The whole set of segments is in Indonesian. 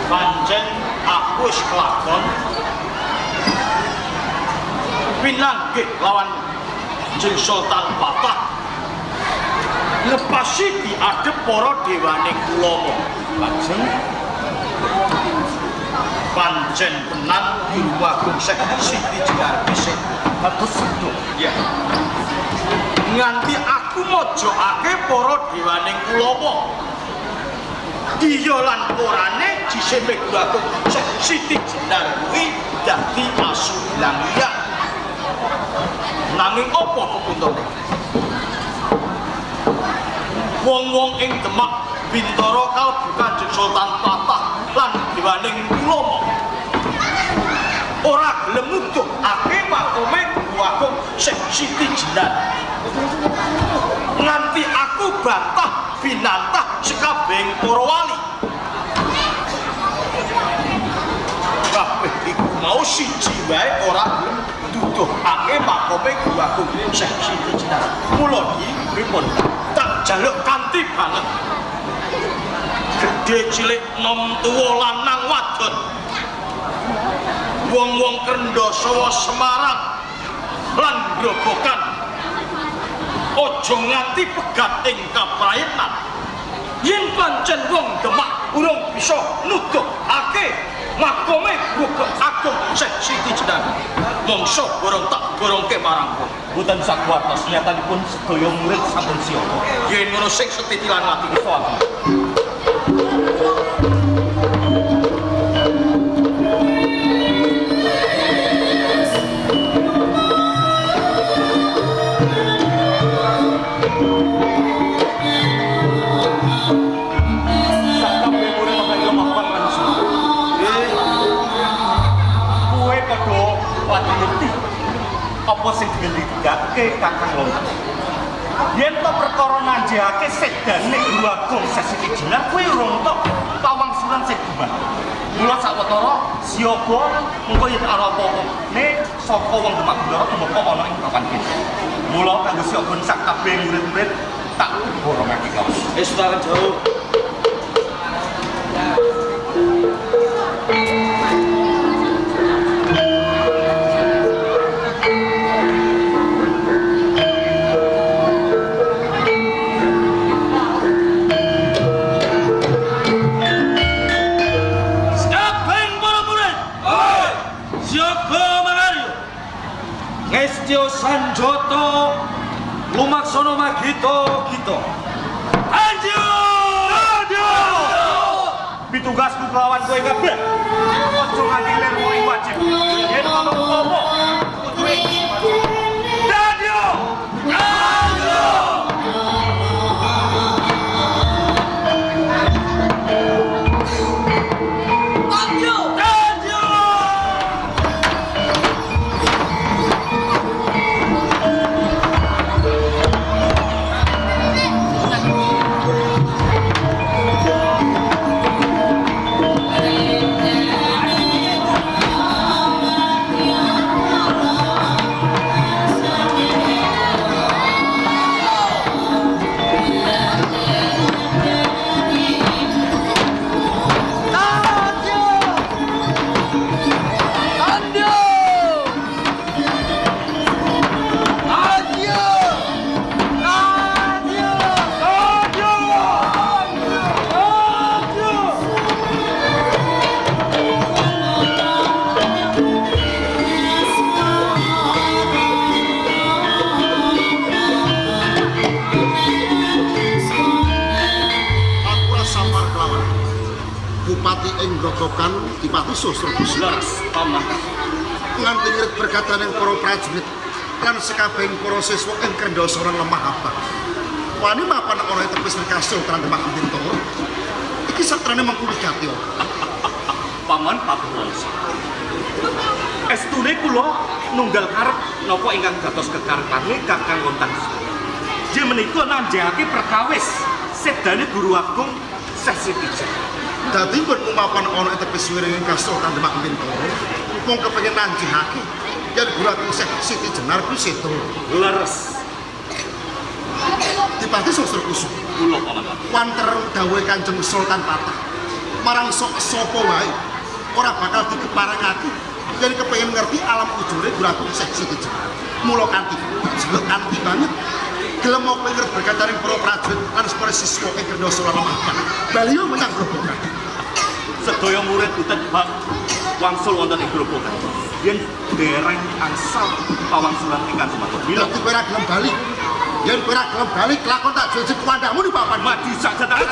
Pancen aku wis kelakon pinanggih lawan Jeng Sultan Patah lepasi diadep para dewaning ulama. Lajeng pancen tenan Guru Agung Syekh Siti Jenar Bisik kados sedo. Ya. Nganti aku mojokake para dewaning ulama. Iya lan orane jiseme Guru Agung Syekh Siti Jenar kuwi dadi asu ilang iya. Nanging apa kepuntone? Wong-wong ing Demak Bintara kalbu Kanjeng Sultan Patah lan dewaning ulama ora gelem nuduhake makome Guru Agung Syekh Siti Jenar. Nganti aku bantah binantah sekabehing para wali. Kabeh iku mau siji wae ora gelem nuduhake makome Guru Agung Syekh Siti Jenar. Mula iki pripun? Tak jaluk kanthi banget. Gede cilik nom tuwa lanang wadon. Wong-wong Krendasawa Semarang lan Grobogan aja nganti pegat ing kaprayetan. Yen pancen wong Demak urung bisa nuduhake makome Guru Agung Syekh Siti Jenar, mongso borong tak borongke marang kowe. Mboten sakuwatos nyatanipun sedaya murid sampun siapa. Yen ngono sing setitilan ati soal. Apa sing digendhekake Kakang Lontang? Yen to perkara nanjihake sedane Guru Agung Syekh Siti Jenar kuwi urung tok pawangsulan sing gumah. Mula sawetara siaga engko yen ana apa-apane saka wong Demak Bintara tumeka ana ing papan kene. Mula kanggo siaga sak kabeh murid-murid tak borongake kaos. Wis tak jauh. Ngestyo Sanjoto lumaksana magita-gita. Anjo! Anjo! Pitugasku kelawan kowe kabeh. Aja nganti lirmu ing wajib. Yen ana apa-apa kudu iki. Anjo! Anjo! Grobogan Dipati Susro Laras Paman nganti ngirit berkataning para prajurit lan sekabehing para siswa ing Krendasaran lemah abang wani mapan ana tepis Kasultan Demak Bintara iki satrane mangkuligati Paman Pakuwangsa estune kula nunggal karep napa ingkang dados kekarepane Kakang Lontang Yen menika nanjihake perkawis sedane Guru Agung Syekh Siti Jenar. Dadi pun umapan ana ing tepis wiring Kasultan Demak Bintara mung kepengin nanjihake yen Guru Agung Syekh Siti Jenar kuwi sedo. Leres. Adipati Sosro Kusuma. Kula paman. Wanter dawuhe Kanjeng Sultan Patah. Marang sapa wae ora bakal dikeparengake yen kepengin ngerti alam ujure Ratu Seksi Kejaran. Mula kanthi jelek kanthi banget gelem mau pengen berkataring para prajurit lan para siswa ing Kerdasa lan Lemah. Baliyo menyang grobogan. Sedaya murid utet bak wangsul wonten ing grobogan. Yen dereng angsal pawangsulan ingkang sumatur. Bila kowe ora gelem bali, yen kowe ora gelem bali kelakon tak jejeg kuwandamu di papan. Maju saja tak.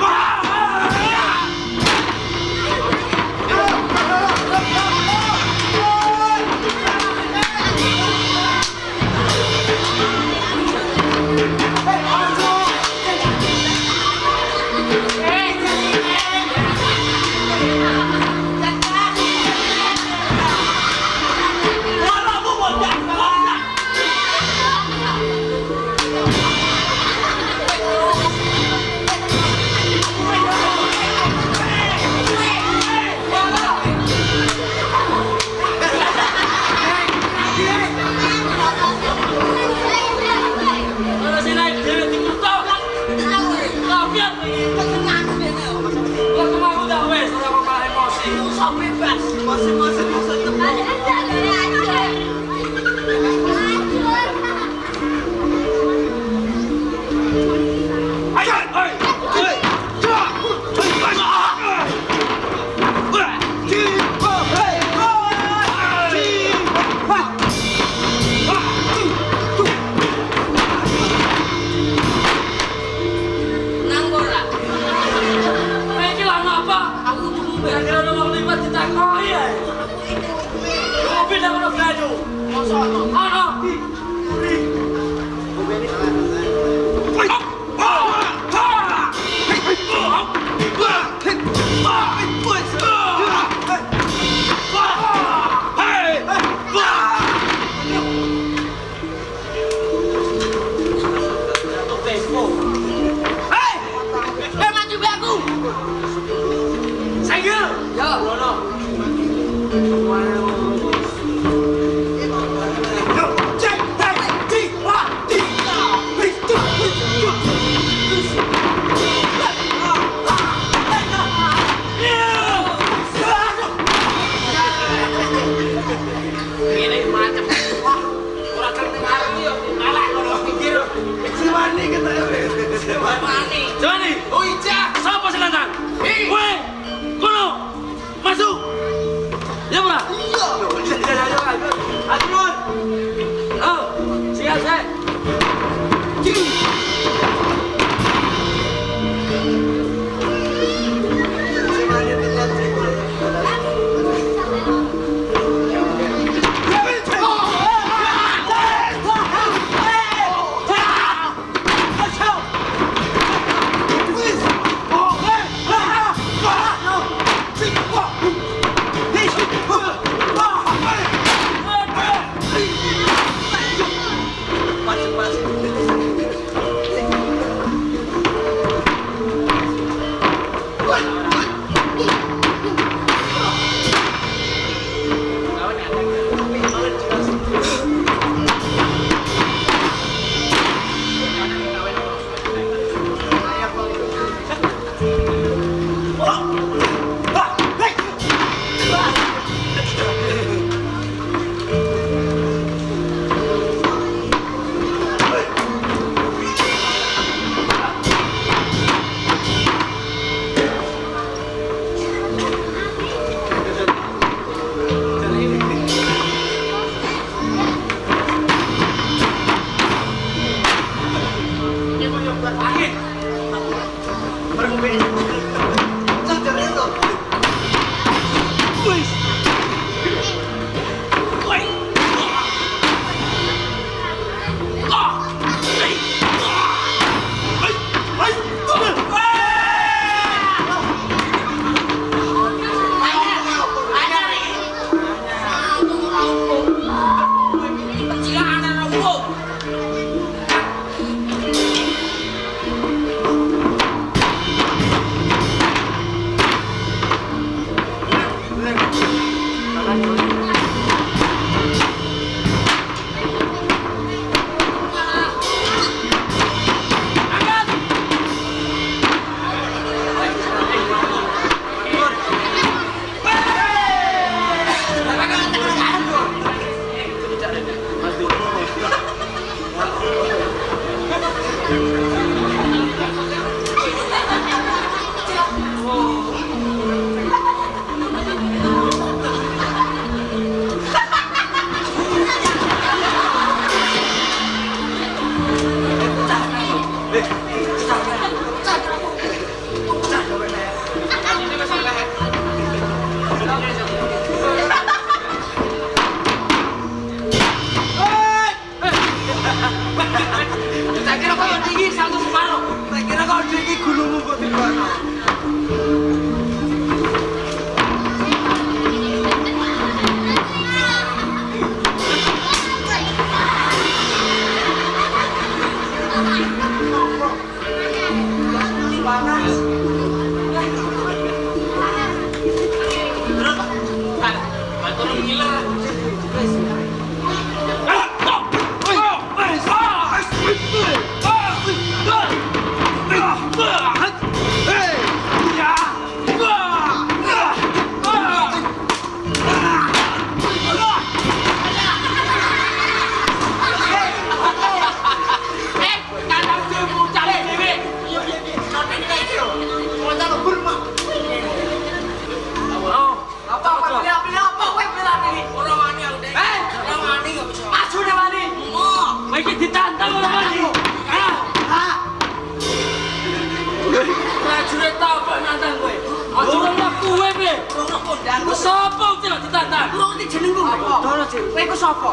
Wow!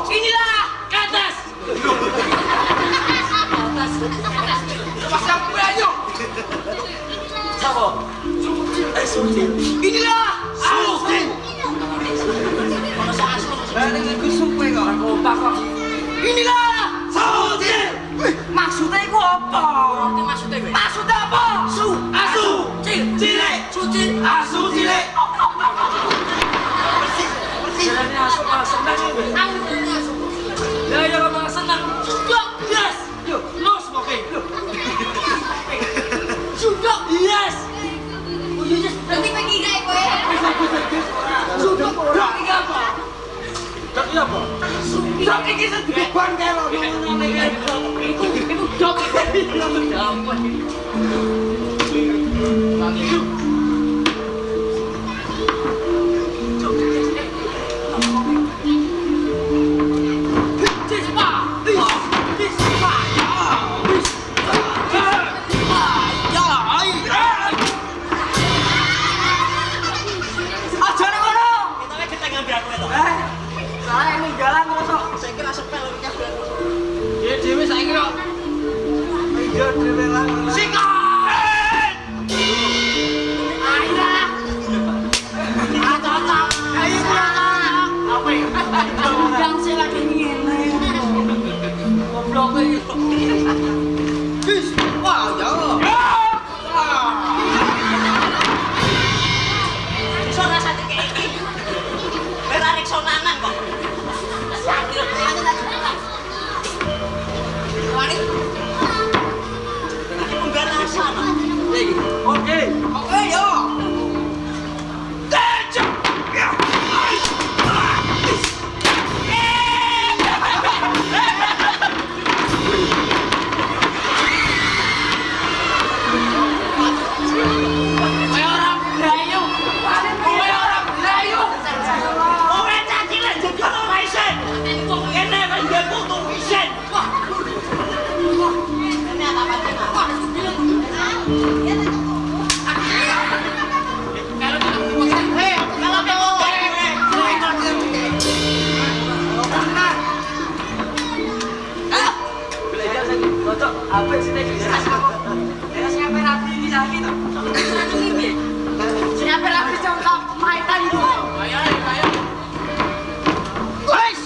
Inilah ke atas. Pasang kue aja. Siapa? Sultan. Inilah Sultan. Inilah Sultan. Maksudnya itu apa? Maksudnya apa? Asu. Cilik. Suci. Asu cilik. Jalannya asuk senang ya. Ya kalau senang. Yes. Yuk, los oke. Sudah. Yes. Oh yes. Berarti pergi gak kowe? Sudah. Dok iki apa? Dok iki apa? Dok iki sedih ban kae lho ngene iku dok. Ya ampun. Wah, jauh. Sona satu kayak ini. Berarik sonanan kok. Sakit. Wani. Ini penggalan sana. Oke. Oke, yo. Kacau. Apa sih tadi? Siapa rapi ini lagi tuh? Siapa rapi contoh mainan itu? Ayo. Guys!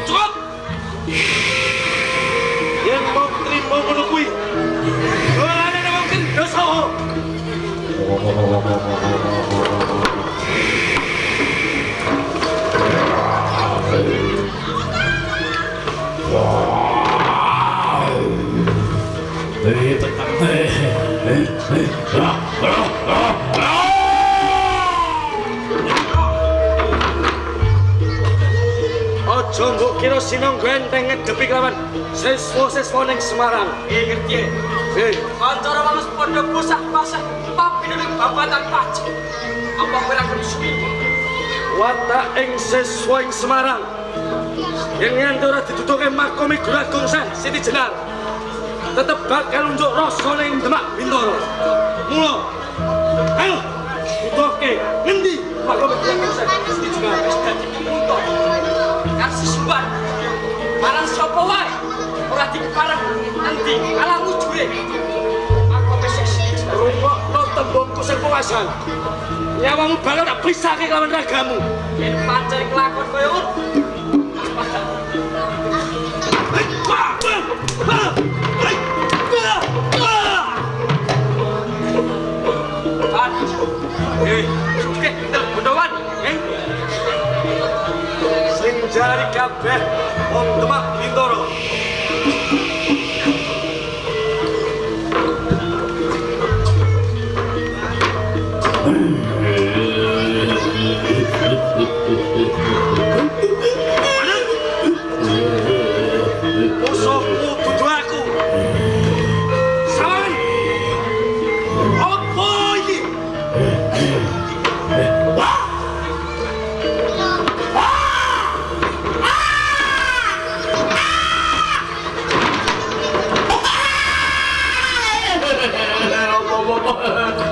Cukup. Yen mau trimo ngono kuwi. Ora ana wong dosa. Ojo mbok kira sinong genteng ngedepi kelawan siswa-siswa ning Semarang. Ngerti? Kancara walus padha bosak-bosak papi ning babatan pajak. Apa kowe ra kudu watak ing siswa ing Semarang. Yen nganti ora ditutuke makome Guragung Sen Siti Jenar. Tetep bakal unjuk rasa ning Demak Bintoro. Mula ayo tutuke ngendi makome Guragung Sen Siti Jenar wis dadi pemutut. Kasih sumbar marang sapa wae ora dikepareng nanti alang ujure makome Siti Jenar. Rungokno tembungku sing puasan. Nyawamu bakal tak pisahke kelawan ragamu. Yen pancen kelakon kaya ngono. Oke, bendawan, sing jari kabeh wong Demak Bintoro. Musuhmu dudu aku. Sawan. Apa iki?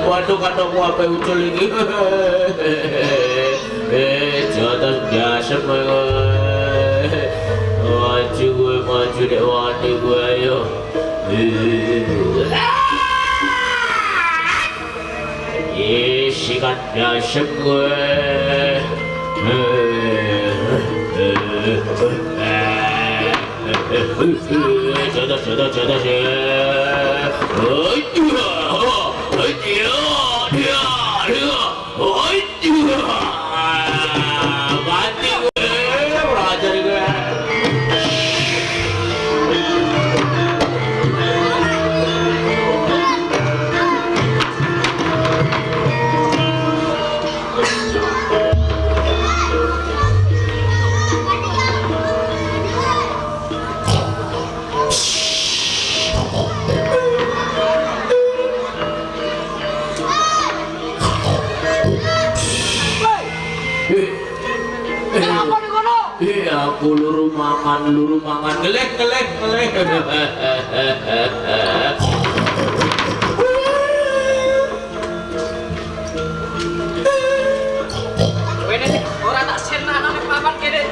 Waduh katamu apa ucul ini? Jodoh biasa maju gue maju dek wani gue ayo. Sikat biasa gue. Jodoh aku luru mangan ngelek Wene ora tak senana ning papan kene.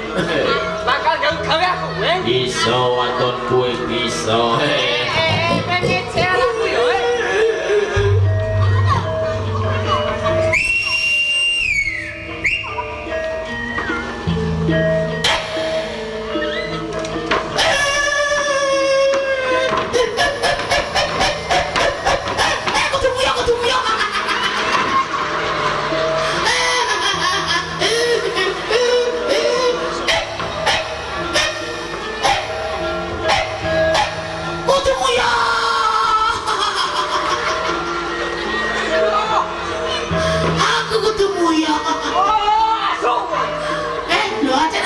Bakal gawe aku, bisa waton kue bisa pengen aku yo. Aku ketemu ya. Lo aja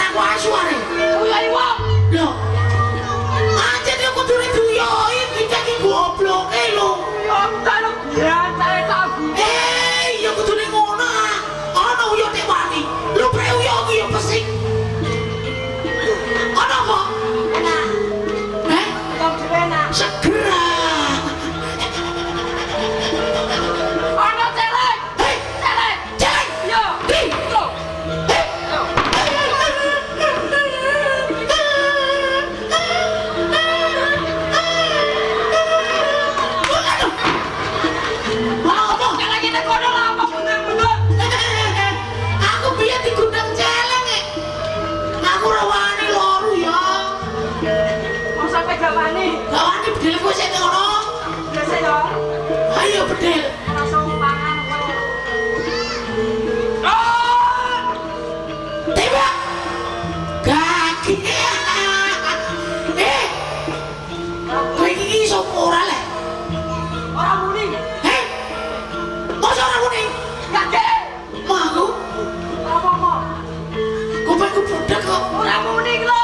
gak wani. Gak wani bedil ku sik ngono. Biasa ya. Ayo bedil. Langsung pangan. Tembak. Kaki. Kowe iki iso ora le? Orang muni. Heh. Masa ora muni? Kakek. Mau. Apa-apa. Kupingku budek kok. Orang muni lho.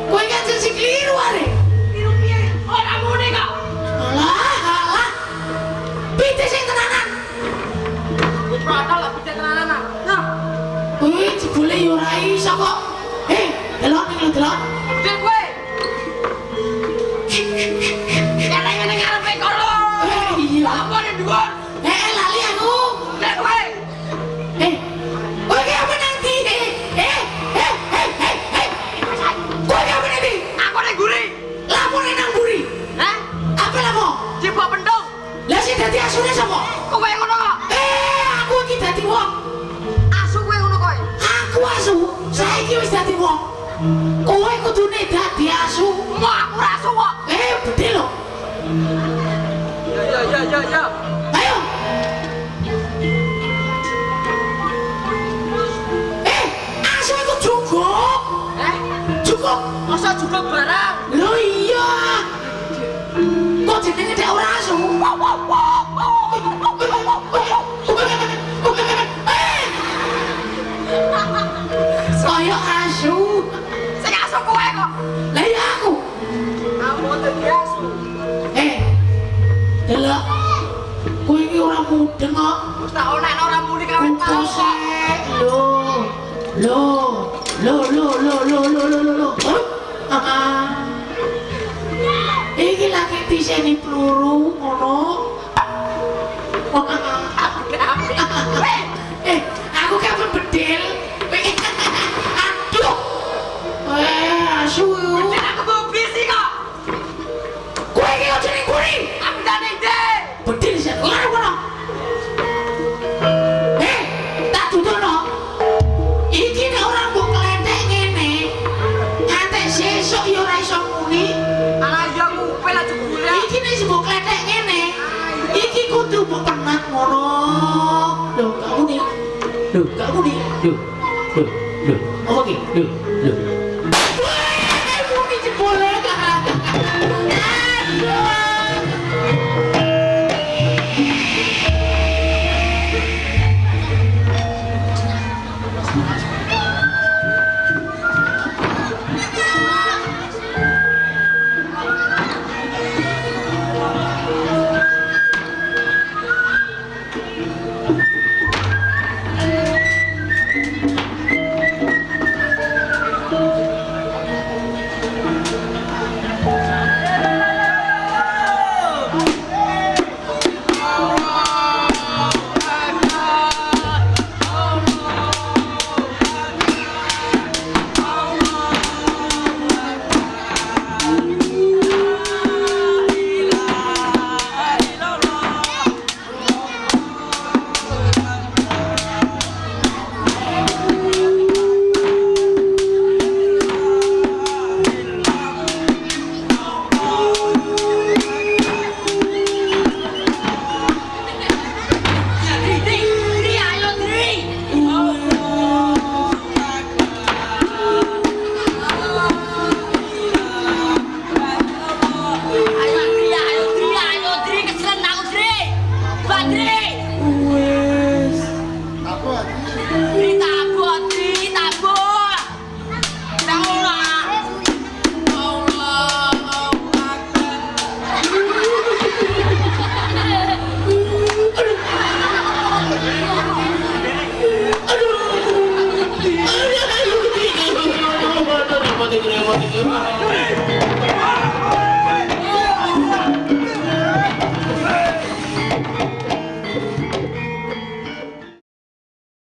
Kowe kan sing keliru are. Kiru piye? Orang muni kok. Alah. Pite sing tenanan. Wis padha lah pite tenanan. Nah, Kowe jebule yo ora iso kok. Delok ning lho delok. pite kowe. Ngene-ngene ngarepe kono. Iya. Apa ning dhuwur? Lali aku. Nek kowe. Kowe ki apa nanti? Kowe ki apa nanti? Aku ning guri. Lapor nang buri. Hah? Apa lapo? Cipok pendung. Lah sing dadi asune sapa? Kowe ngono kok. Aku iki dadi wong. Asu kowe ngono kowe. Aku asu. Saiki wis dadi wong. Kowe kudune dadi asu. Mau aku ra asu kok. Bedil lho. Ya. Ayo. Asu iku cukup. Cukup. Masa juga barang. Lho iya. Kok jenenge dek ora asu? Kaya asu. Sing asu kowe kok. Lah iya aku. Kamu dadi asu. Delok. Kowe iki ora mudeng kok. Wis tak onekno ora muni kawin mau kok. Loh. Iki lagi diseni peluru ngono. Aku kapan bedil? Aduh. Asu. Bedil aku mau bisi kok. Kowe iki aja ning buri. Aku jane ide. Bedil sik ngono. Tak dudono. Iki nek ora mbok kletek ngene. Ngantek sesuk ya ora iso muni. Ala iya ngupil aja gula. Iki nek mbok kletek ngene. Iki kudu mbok tenang ngono. Lho, kamu nih. Apa ki? Lho. Muni jebule. Aduh.